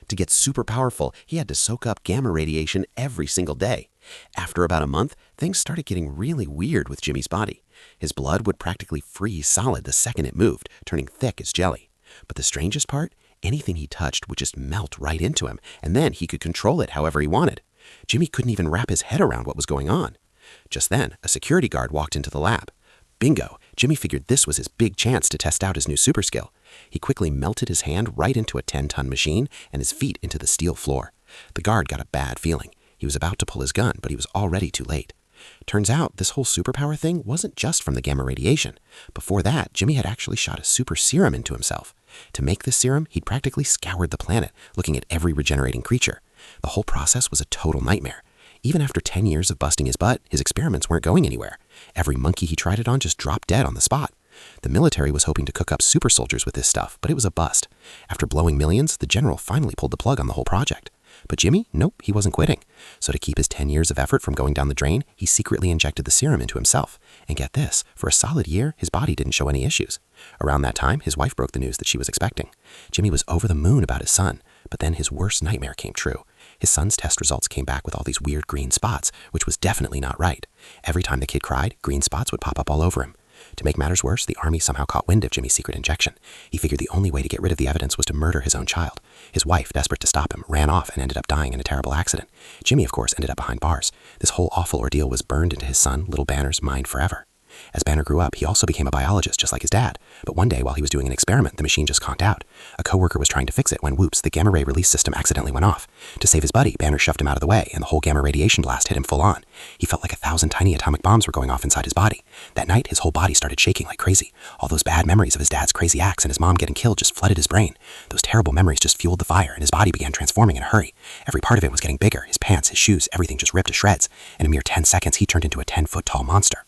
To get super powerful, he had to soak up gamma radiation every single day. After about a month, things started getting really weird with Jimmy's body. His blood would practically freeze solid the second it moved, turning thick as jelly. But the strangest part? Anything he touched would just melt right into him, and then he could control it however he wanted. Jimmy couldn't even wrap his head around what was going on. Just then, a security guard walked into the lab. Bingo! Jimmy figured this was his big chance to test out his new super skill. He quickly melted his hand right into a 10-ton machine and his feet into the steel floor. The guard got a bad feeling. He was about to pull his gun, but he was already too late. Turns out this whole superpower thing wasn't just from the gamma radiation. Before that, Jimmy had actually shot a super serum into himself. To make this serum, he'd practically scoured the planet, looking at every regenerating creature. The whole process was a total nightmare. Even after 10 years of busting his butt, his experiments weren't going anywhere. Every monkey he tried it on just dropped dead on the spot. The military was hoping to cook up super soldiers with this stuff, but it was a bust. After blowing millions, the general finally pulled the plug on the whole project. But Jimmy? Nope, he wasn't quitting. So to keep his 10 years of effort from going down the drain, he secretly injected the serum into himself. And get this, for a solid year, his body didn't show any issues. Around that time, his wife broke the news that she was expecting. Jimmy was over the moon about his son, but then his worst nightmare came true. His son's test results came back with all these weird green spots, which was definitely not right. Every time the kid cried, green spots would pop up all over him. To make matters worse, the army somehow caught wind of Jimmy's secret injection. He figured the only way to get rid of the evidence was to murder his own child. His wife, desperate to stop him, ran off and ended up dying in a terrible accident. Jimmy, of course, ended up behind bars. This whole awful ordeal was burned into his son, Little Banner's, mind forever. As Banner grew up, he also became a biologist, just like his dad. But one day, while he was doing an experiment, the machine just conked out. A coworker was trying to fix it when, whoops, the gamma ray release system accidentally went off. To save his buddy, Banner shoved him out of the way, and the whole gamma radiation blast hit him full on. He felt like 1,000 tiny atomic bombs were going off inside his body. That night, his whole body started shaking like crazy. All those bad memories of his dad's crazy acts and his mom getting killed just flooded his brain. Those terrible memories just fueled the fire, and his body began transforming in a hurry. Every part of it was getting bigger. His pants, his shoes, everything just ripped to shreds. In a mere 10 seconds, he turned into a 10-foot-tall monster.